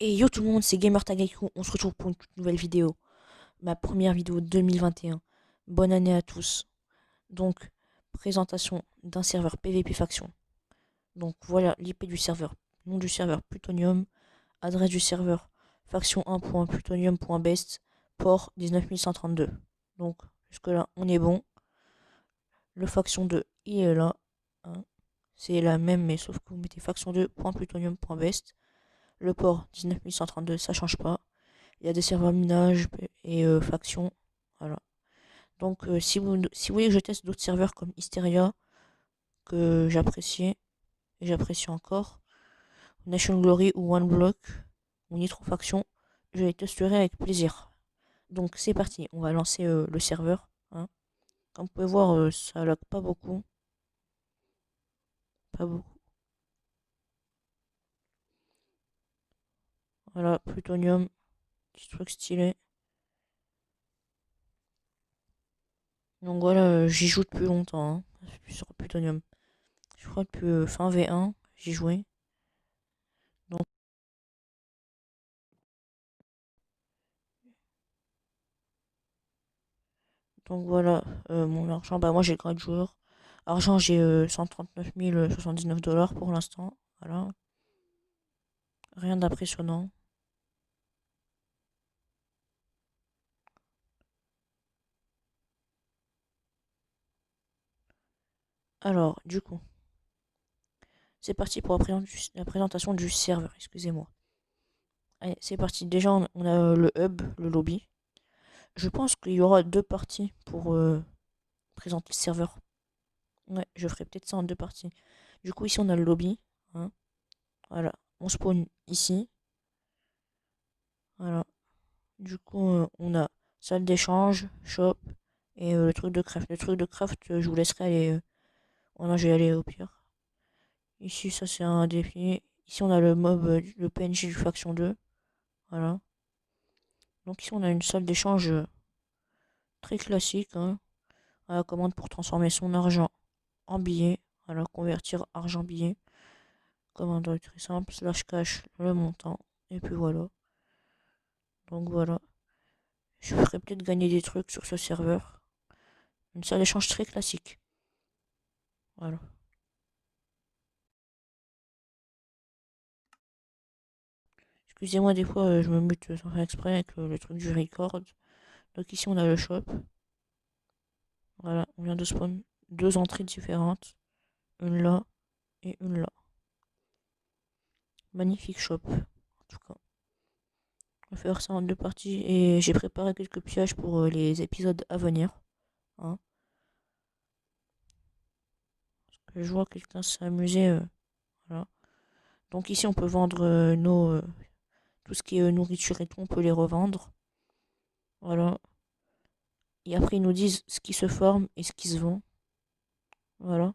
Et yo tout le monde, c'est GamerTagEQ, on se retrouve pour une toute nouvelle vidéo. Ma première vidéo 2021. Bonne année à tous. Donc, présentation d'un serveur PvP faction. Donc voilà l'IP du serveur. Nom du serveur Plutonium. Adresse du serveur faction1.plutonium.best. Port 19132. Donc jusque là on est bon. Le faction 2 il est là, hein. C'est la même mais sauf que vous mettez faction2.plutonium.best. Le port 19132 ça change pas. Il y a des serveurs minage et factions. Voilà. Donc si vous voulez que je teste d'autres serveurs comme Hysteria, que j'appréciais, et j'apprécie encore, Nation Glory ou OneBlock, ou Nitro Faction, je les testerai avec plaisir. Donc c'est parti, on va lancer le serveur, hein. Comme vous pouvez voir, ça lag pas beaucoup. Pas beaucoup. Voilà, Plutonium, petit truc stylé. Donc voilà, j'y joue depuis longtemps, hein, sur Plutonium. Je crois depuis fin V1, j'y jouais. Donc Donc voilà, mon argent, bah moi j'ai le grade joueur. Argent, j'ai 139 079 dollars pour l'instant. Voilà, rien d'impressionnant. Alors, du coup, c'est parti pour la présentation du serveur, excusez-moi. Allez, c'est parti. Déjà, on a le hub, le lobby. Je pense qu'il y aura deux parties pour présenter le serveur. Ouais, je ferai peut-être ça en deux parties. Du coup, ici, on a le lobby, hein. Voilà, on spawn ici. Voilà. Du coup, on a salle d'échange, shop et le truc de craft. Le truc de craft, je vous laisserai aller. Oh non, je vais aller au pire. Ici, ça c'est un défi. Ici, on a le mob, le PNJ du faction 2. Voilà. Donc ici, on a une salle d'échange très classique, hein, à la commande pour transformer son argent en billets. Voilà, convertir argent billet. Commande très simple. Slash cash le montant. Et puis voilà. Donc voilà. Je ferai peut-être gagner des trucs sur ce serveur. Une salle d'échange très classique. Voilà. Excusez-moi, des fois, je me mute sans faire exprès avec le truc du record. Donc ici, on a le shop. Voilà, on vient de spawn deux entrées différentes. Une là et une là. Magnifique shop, en tout cas. On va faire ça en deux parties et j'ai préparé quelques pièges pour les épisodes à venir, hein. Je vois quelqu'un s'amuser. Voilà. Donc ici, on peut vendre tout ce qui est nourriture et tout, on peut les revendre. Voilà. Et après, ils nous disent ce qui se forme et ce qui se vend. Voilà.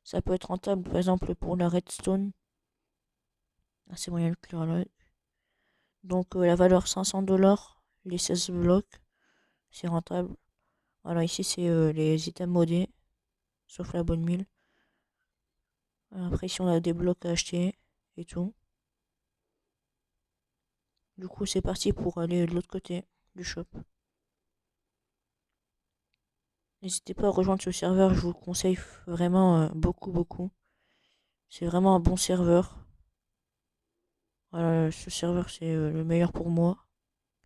Ça peut être rentable, par exemple, pour la redstone. Ah, c'est moyen de clear là. Donc, la valeur 500 dollars, les 16 blocs, c'est rentable. Voilà, ici, c'est les items modés, sauf la bonne mille. Après, ici, on a des blocs à acheter et tout. Du coup, c'est parti pour aller de l'autre côté du shop. N'hésitez pas à rejoindre ce serveur, je vous le conseille vraiment beaucoup, beaucoup. C'est vraiment un bon serveur. Voilà, ce serveur, c'est le meilleur pour moi.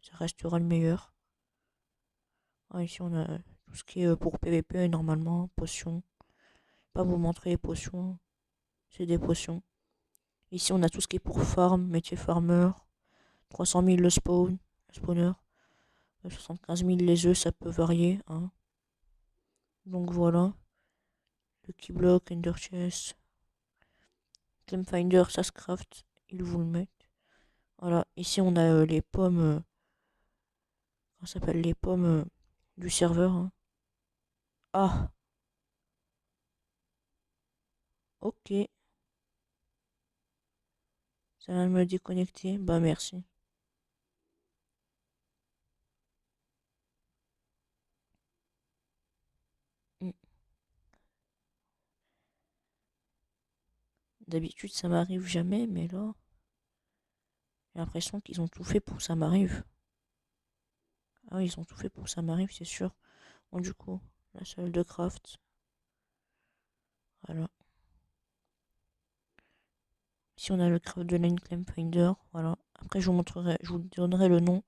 Ça restera le meilleur. Ah, ici, on a tout ce qui est pour PVP, normalement, potions. Pas vous montrer les potions, c'est des potions. Ici, on a tout ce qui est pour farm, métier farmer. 300 000 le spawn, le spawner. 75 000 les œufs, ça peut varier, hein. Donc voilà. Le keyblock, ender chest. Claim finder, ça se craft. Ils vous le mettent. Voilà. Ici, on a les pommes. Comment ça s'appelle, les pommes du serveur, hein. Ah, ok. Ça vient de me déconnecter. Bah, merci. Hmm. D'habitude, ça m'arrive jamais, mais là, J'ai l'impression qu'ils ont tout fait pour que ça m'arrive. Ah oui, ils ont tout fait pour que ça m'arrive, c'est sûr. Bon, du coup, la salle de craft. Voilà. Ici, on a le craft de l'Enclame Finder. Voilà. Après, je vous montrerai, je vous donnerai le nom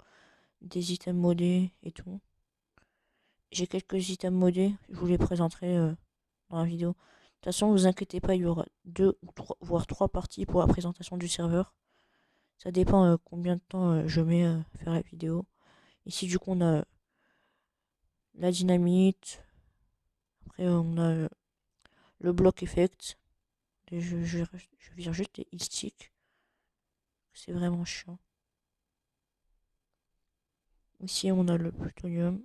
des items modés et tout. J'ai quelques items modés, je vous les présenterai dans la vidéo. De toute façon, vous inquiétez pas, il y aura 2 ou 3, voire 3 parties pour la présentation du serveur. Ça dépend combien de temps je mets à faire la vidéo. Ici, du coup, on a la dynamite. Après, on a le block effect. Et je vire juste les sticks. C'est vraiment chiant. Ici, on a le plutonium.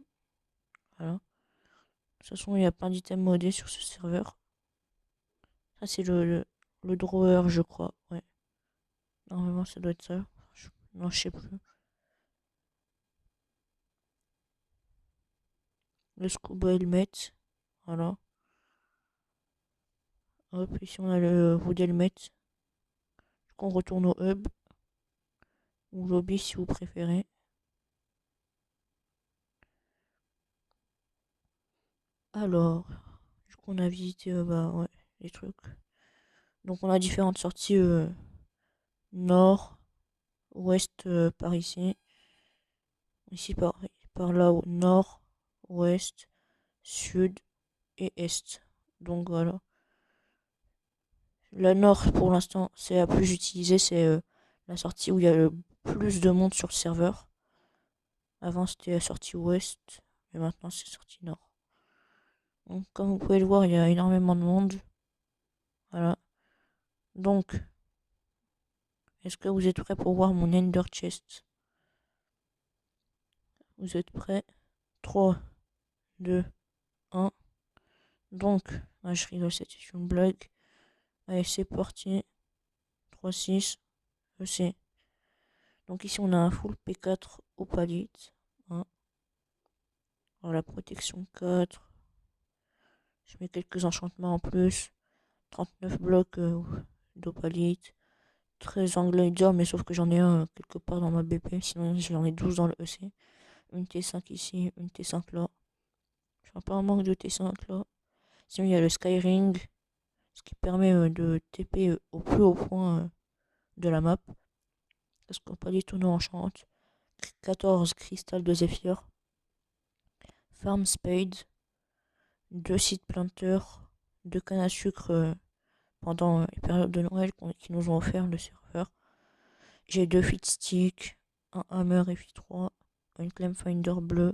Voilà. De toute façon, il y a plein d'items modés sur ce serveur. Ça, c'est le drawer, je crois. Ouais. Normalement, ça doit être ça. Non, je sais plus. Le scuba helmet. Voilà. Hop, ici, on a le wood helmet. Du coup, on retourne au hub. Ou lobby, si vous préférez. Alors, du coup, on a visité bah, ouais, les trucs. Donc, on a différentes sorties nord, ouest par ici. Ici, par là, au nord, ouest, sud et est. Donc, voilà. La nord, pour l'instant, c'est la plus utilisée. C'est la sortie où il y a le plus de monde sur le serveur. Avant, c'était la sortie ouest. Mais maintenant, c'est sortie nord. Donc, comme vous pouvez le voir, il y a énormément de monde. Voilà. Donc, est-ce que vous êtes prêts pour voir mon Ender Chest? Vous êtes prêts? 3, 2, 1. Donc, je rigole, c'était une blague. Allez, c'est parti. 3, 6, EC. Donc ici, on a un full P4 opalite. Hein. Voilà, protection 4. Je mets quelques enchantements en plus. 39 blocs d'opalite. 13 angles mais sauf que j'en ai un quelque part dans ma BP. Sinon, j'en ai 12 dans le EC. Une T5 ici, une T5 là. Je suis un peu en manque de T5 là. Sinon, il y a le Skyring. Ce qui permet de TP au plus haut point de la map. Parce qu'on pas du tout nous enchante. 14 cristal de Zephyr. Farm Spade. 2 seed planters. 2 cannes à sucre pendant les périodes de Noël qui nous ont offert le serveur. J'ai 2 feed sticks. Un hammer FI3. Une clam finder bleue.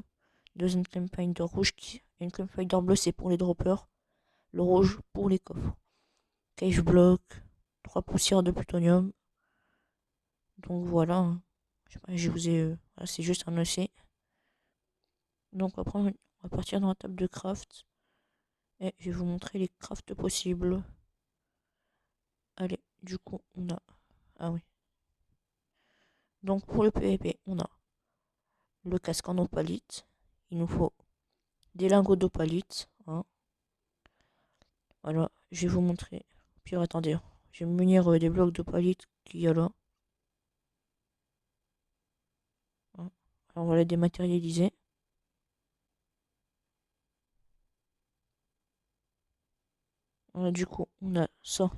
2 clam finder rouge. Une clam finder bleue c'est pour les droppers. Le rouge pour les coffres. Cave block. 3 poussières de plutonium. Donc voilà. Je vous ai. Voilà, c'est juste un EC. Donc on va partir dans la table de craft. Et je vais vous montrer les crafts possibles. Allez, du coup, on a. Ah oui. Donc pour le PVP, on a le casque en opalite. Il nous faut des lingots d'opalite. Hein. Voilà, je vais vous montrer. Puis attendez, je vais me munir des blocs d'opalite qu'il y a là. Hein. Alors on va les dématérialiser. Voilà, du coup, on a ça.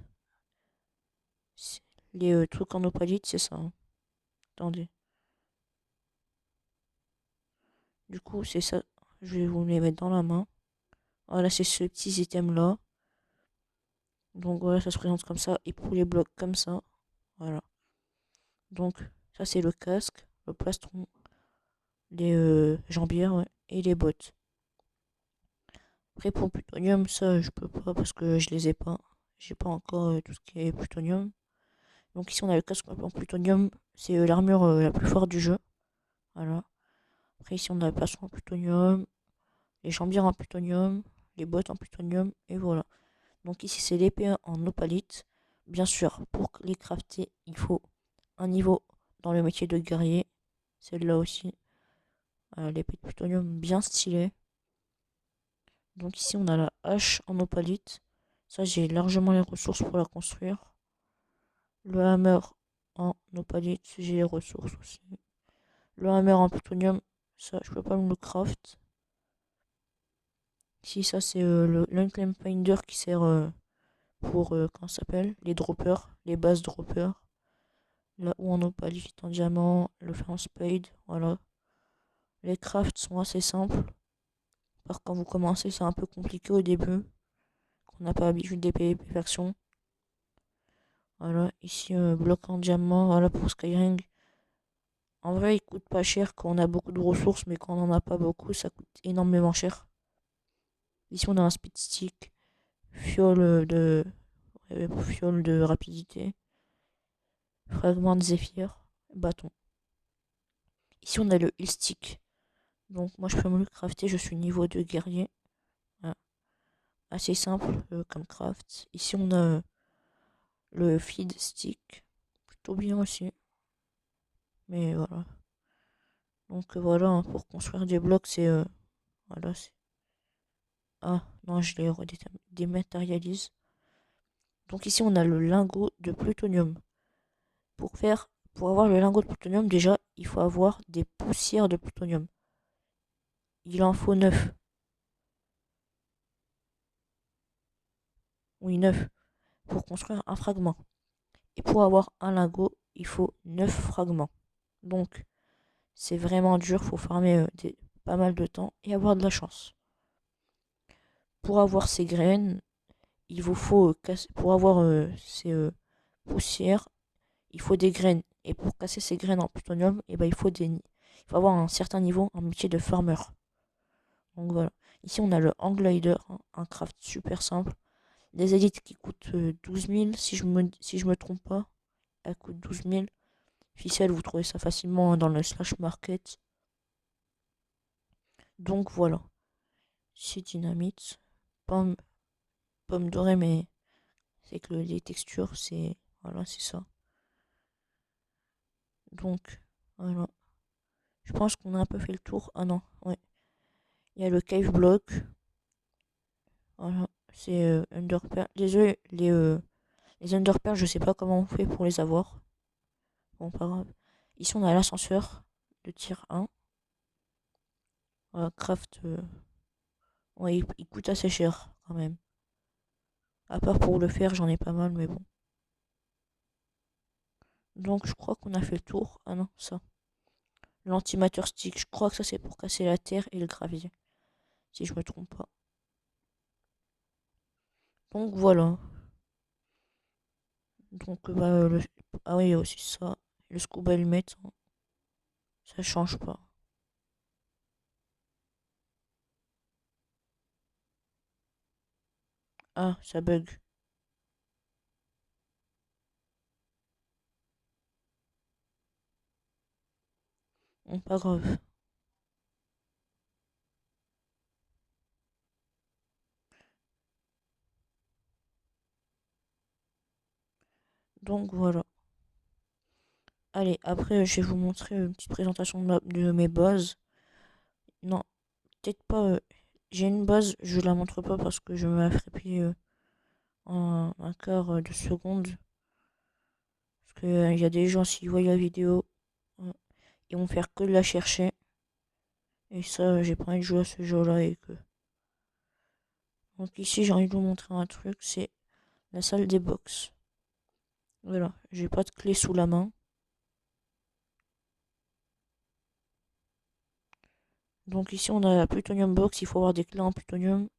Les trucs en opalite, c'est ça. Hein. Attendez. Du coup, c'est ça. Je vais vous les mettre dans la main. Voilà, c'est ce petit item là. Donc voilà, ça se présente comme ça. Et pour les blocs comme ça. Voilà. Donc, ça c'est le casque, le plastron, les jambières ouais, et les bottes. Après pour le plutonium, ça je peux pas parce que je les ai pas. J'ai pas encore tout ce qui est plutonium. Donc ici on a le casque en plutonium. C'est l'armure la plus forte du jeu. Voilà. Après ici on a le plastron en plutonium, les jambières en plutonium, les bottes en plutonium et voilà. Donc ici c'est l'épée en opalite. Bien sûr, pour les crafter, il faut un niveau dans le métier de guerrier. Celle-là aussi. L'épée de plutonium bien stylée. Donc ici on a la hache en opalite. Ça j'ai largement les ressources pour la construire. Le hammer en nopalite, j'ai les ressources aussi. Le hammer en plutonium, ça, je peux pas me le craft. Si, ça, c'est l'unclaimed finder qui sert pour, comment ça s'appelle, les droppers, les bases droppers. Là où on opalite en diamant, le fer en spade, voilà. Les crafts sont assez simples. Par quand vous commencez, c'est un peu compliqué au début. On n'a pas l'habitude des PvP versions. Voilà, ici, bloc en diamant, voilà pour Skyring. En vrai, il coûte pas cher quand on a beaucoup de ressources, mais quand on en a pas beaucoup, ça coûte énormément cher. Ici, on a un speed stick, fiole de, fiole de rapidité, fragment de zéphyr, bâton. Ici, on a le heal stick. Donc, moi, je peux me le crafter, je suis niveau 2 guerrier. Voilà. Assez simple comme craft. Ici, on a le feed stick. Plutôt bien aussi. Mais voilà. Donc, voilà, hein, pour construire des blocs, c'est. Voilà, c'est. Ah, non, je les dématérialise. Donc ici, on a le lingot de plutonium. Pour avoir le lingot de plutonium, déjà, il faut avoir des poussières de plutonium. Il en faut 9. Oui, 9 pour construire un fragment. Et pour avoir un lingot, il faut 9 fragments. Donc, c'est vraiment dur, faut farmer pas mal de temps et avoir de la chance. Pour avoir ces graines, il vous faut pour avoir ces poussières, il faut des graines. Et pour casser ces graines en plutonium, eh ben, il faut avoir un certain niveau en métier de farmer. Donc voilà. Ici, on a le hang glider, hein, un craft super simple. Des élites qui coûtent 12 000, si je me trompe pas. Elle coûte 12 000. Ficelle, vous trouvez ça facilement dans le slash market. Donc voilà. C'est dynamite. Pomme, pomme dorée, mais c'est que les textures, c'est. Voilà, c'est ça. Donc, voilà. Je pense qu'on a un peu fait le tour. Ah non, ouais. Il y a le cave block. Voilà. C'est Underpearl. Désolé, les Underpearl, je sais pas comment on fait pour les avoir. Bon, pas grave. Ici, on a l'ascenseur de tir 1. Voilà, craft. Ouais, il coûte assez cher quand même. À part pour le faire, j'en ai pas mal, mais bon. Donc, je crois qu'on a fait le tour. Ah non, ça. L'antimatter stick. Je crois que ça, c'est pour casser la terre et le gravier. Si je me trompe pas. Donc, voilà. Donc, bah, ah oui, il y a aussi ça. Le scuba helmet, hein. Ça change pas. Ah, ça bug. Bon, pas grave. Donc, voilà. Allez, après, je vais vous montrer une petite présentation de mes bases. Non, peut-être pas. J'ai une base, je la montre pas parce que je me la ferai plier en un quart de seconde. Parce que il y a des gens, s'ils voient la vidéo, euh, ils vont faire que de la chercher. Et ça, j'ai pas envie de jouer à ce jeu-là et que. Donc ici, j'ai envie de vous montrer un truc, c'est la salle des box. Voilà, j'ai pas de clé sous la main. Donc ici, on a la Plutonium Box, il faut avoir des clés en plutonium.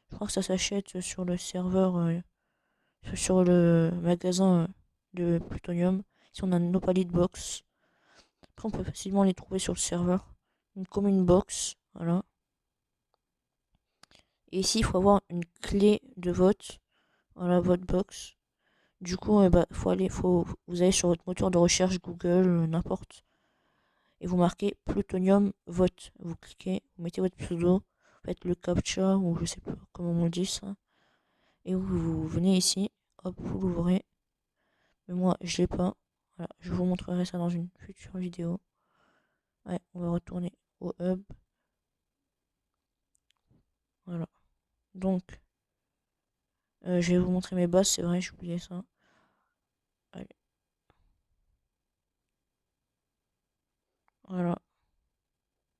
Je crois que ça s'achète sur le serveur, sur le magasin de plutonium. Ici, on a une Opalite Box. Après, on peut facilement les trouver sur le serveur. Une commune box, voilà. Et ici, il faut avoir une clé de vote. Voilà, vote box. Du coup, bah, vous allez sur votre moteur de recherche Google, n'importe. Et vous marquez plutonium vote. Vous cliquez, vous mettez votre pseudo, vous faites le captcha, ou je sais pas comment on dit ça. Et vous venez ici, hop, vous l'ouvrez. Mais moi, je l'ai pas. Voilà, je vous montrerai ça dans une future vidéo. Ouais, on va retourner au hub. Voilà. Donc, je vais vous montrer mes bases, c'est vrai, j'ai oublié ça. Allez.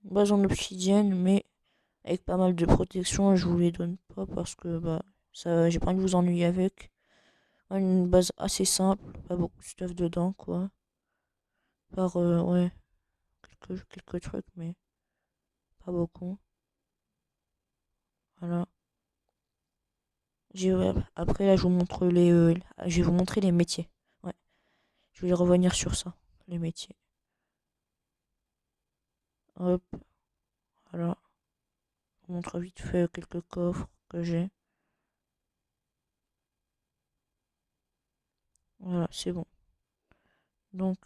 base en obsidienne, mais avec pas mal de protection. Je vous les donne pas parce que bah ça, j'ai pas envie de vous ennuyer avec. Une base assez simple, pas beaucoup de stuff dedans, quoi. Par ouais, quelques trucs, mais pas beaucoup. Voilà. Après là, je vous montre je vais vous montrer les métiers. Ouais, je vais revenir sur ça, les métiers. Hop, voilà. Je vous montre vite fait quelques coffres que j'ai. Voilà, c'est bon. Donc,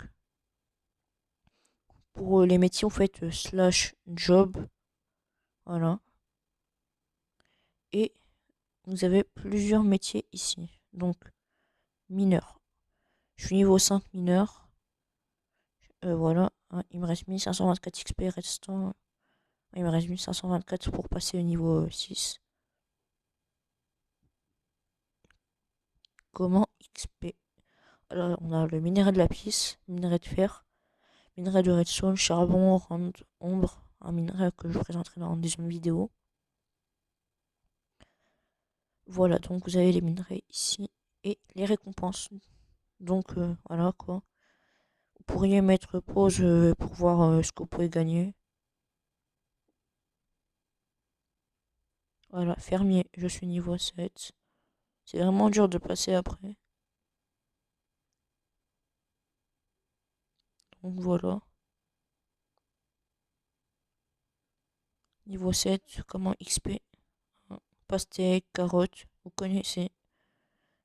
pour les métiers, vous faites slash job. Voilà. Et vous avez plusieurs métiers ici. Donc, mineur. Je suis niveau 5 mineur. Voilà. Hein, il me reste 1524 XP restant. Il me reste 1524 pour passer au niveau 6. Comment XP? Alors, on a le minerai de lapis, minerai de fer, minerai de redstone, charbon, rand, ombre. Un minerai que je présenterai dans une deuxième vidéo. Voilà, donc vous avez les minerais ici et les récompenses. Donc voilà quoi. Vous pourriez mettre pause pour voir ce que vous pouvez gagner. Voilà, fermier, je suis niveau 7. C'est vraiment dur de passer après. Donc voilà. Niveau 7, comment XP. Hein, pastèque, carotte, vous connaissez.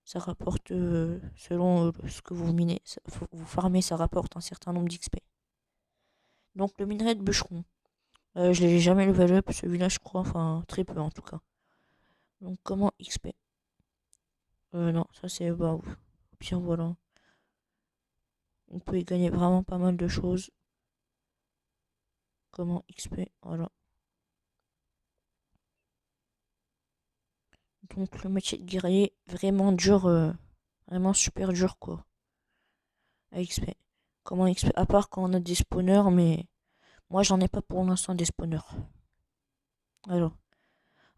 Ça rapporte, selon ce que vous minez, vous farmez, ça rapporte un certain nombre d'XP. Donc le minerai de bûcheron. Je l'ai jamais level up, celui-là je crois, enfin très peu en tout cas. Donc comment XP? Non, ça c'est bah au pire voilà. On peut y gagner vraiment pas mal de choses. Comment XP, voilà. Donc le métier de guerrier, vraiment dur, vraiment super dur quoi. À XP. Comment XP? À part quand on a des spawners, mais moi j'en ai pas pour l'instant des spawners. Alors,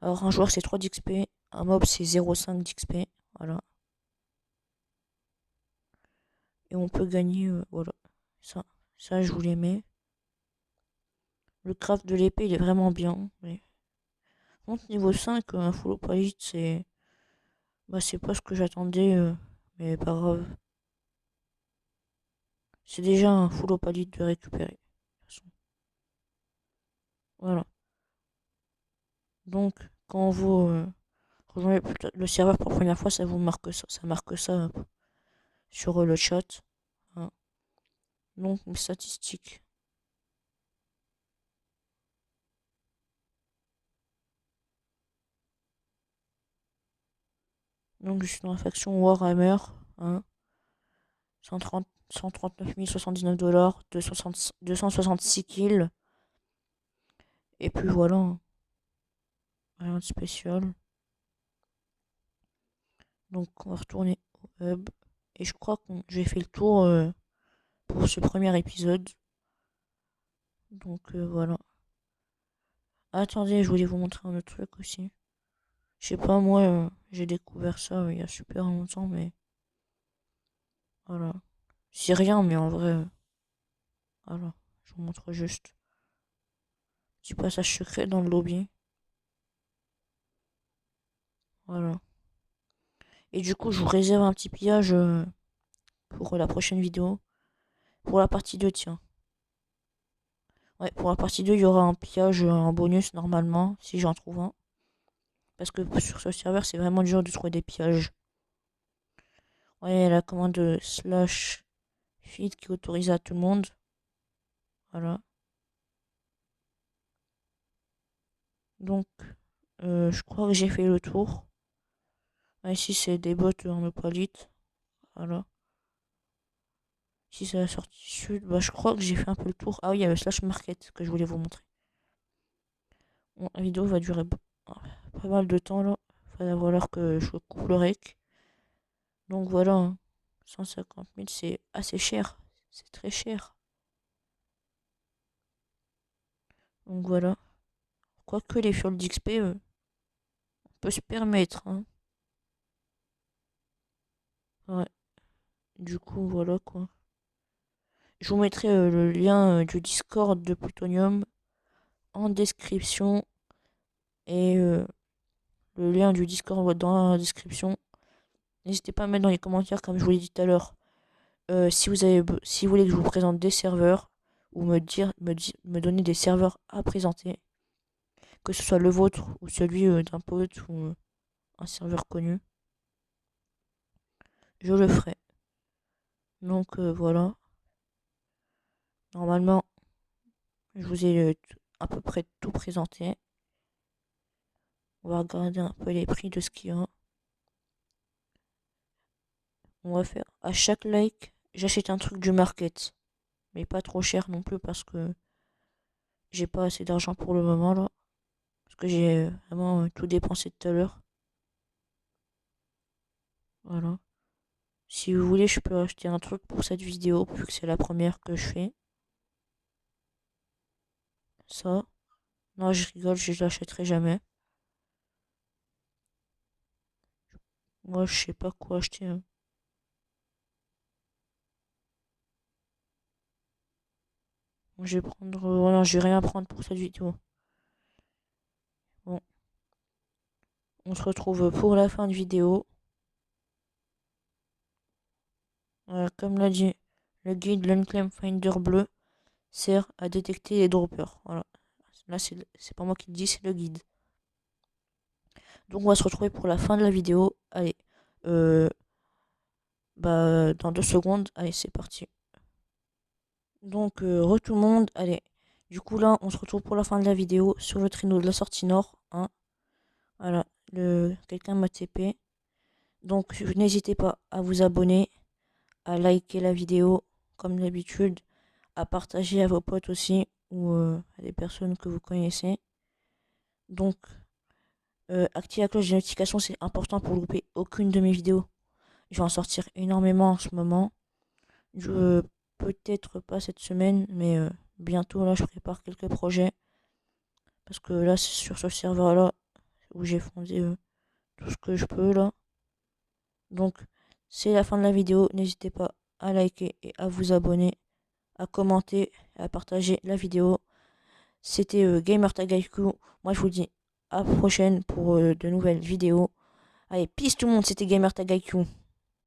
alors un joueur c'est 3 d'XP, un mob c'est 0,5 d'XP, voilà. Et on peut gagner, voilà. Ça je vous les mets. Le craft de l'épée il est vraiment bien. Mais... Contre niveau 5, un full opalite c'est... Bah c'est pas ce que j'attendais, mais pas grave. C'est déjà un full opalite de récupérer. De toute façon. Voilà. Donc, quand vous rejoignez le serveur pour la première fois, ça vous marque ça. Ça marque ça sur le chat. Hein. Donc, mes statistiques. Donc, je suis dans la faction Warhammer. Hein. 139 079 $, 266 kills. Et puis voilà. Hein. Rien de spécial. Donc, on va retourner au hub. Et je crois que j'ai fait le tour pour ce premier épisode. Donc, voilà. Attendez, je voulais vous montrer un autre truc aussi. Je sais pas, moi, j'ai découvert ça il y a super longtemps, mais voilà. C'est rien, mais en vrai, voilà. Je vous montre juste. Petit passage secret dans le lobby. Voilà. Et du coup, je vous réserve un petit pillage pour la prochaine vidéo. Pour la partie 2, tiens. Ouais, pour la partie 2, il y aura un pillage en bonus normalement, si j'en trouve un. Parce que sur ce serveur, c'est vraiment dur de trouver des pillages. Ouais, la commande slash feed qui autorise à tout le monde. Voilà. Donc, je crois que j'ai fait le tour. Ah, ici, c'est des bots en opalite. Voilà. Si c'est la sortie sud, bah, je crois que j'ai fait un peu le tour. Ah oui, il y a le slash market que je voulais vous montrer. Bon, la vidéo va durer pas mal de temps là. Il va falloir que je coupe le rec. Donc voilà, hein. 150 000, c'est assez cher. C'est très cher. Donc voilà. Quoique les fioles d'XP, on peut se permettre, hein. Ouais. Du coup, voilà quoi. Je vous mettrai le lien du Discord de Plutonium en description et le lien du Discord dans la description. N'hésitez pas à mettre dans les commentaires, comme je vous l'ai dit tout à l'heure, si vous voulez que je vous présente des serveurs ou me donner des serveurs à présenter, que ce soit le vôtre ou celui d'un pote ou un serveur connu, je le ferai. Donc voilà. Normalement, je vous ai à peu près tout présenté. On va regarder un peu les prix de ce qu'il y a. On va faire à chaque like, j'achète un truc du market. Mais pas trop cher non plus parce que j'ai pas assez d'argent pour le moment là. Parce que j'ai vraiment tout dépensé tout à l'heure. Voilà. Si vous voulez, je peux acheter un truc pour cette vidéo, vu que c'est la première que je fais. Ça. Non, je rigole, je l'achèterai jamais. Moi, je sais pas quoi acheter, hein. Je vais prendre. Voilà, je vais rien prendre pour cette vidéo. Bon, on se retrouve pour la fin de vidéo. Comme l'a dit, le guide l'Unclaim Finder bleu sert à détecter les droppers. Voilà. Là, c'est pas moi qui le dis, c'est le guide. Donc, on va se retrouver pour la fin de la vidéo. Allez, dans 2 secondes. Allez, c'est parti. Donc, tout le monde. Allez, du coup, là, on se retrouve pour la fin de la vidéo sur le traîneau de la sortie nord. Hein. Voilà, quelqu'un m'a TP. Donc, n'hésitez pas à vous abonner, à liker la vidéo, comme d'habitude, à partager à vos potes aussi, ou à des personnes que vous connaissez. Donc, activer la cloche de notification, c'est important pour louper aucune de mes vidéos. Je vais en sortir énormément en ce moment. Peut-être pas cette semaine, mais bientôt, là, je prépare quelques projets. Parce que là, c'est sur ce serveur-là où j'ai fondé tout ce que je peux, là. Donc, c'est la fin de la vidéo. N'hésitez pas à liker et à vous abonner, à commenter et à partager la vidéo. C'était GamerTagIQ. Moi, je vous dis à la prochaine pour de nouvelles vidéos. Allez, peace tout le monde, c'était GamerTagIQ.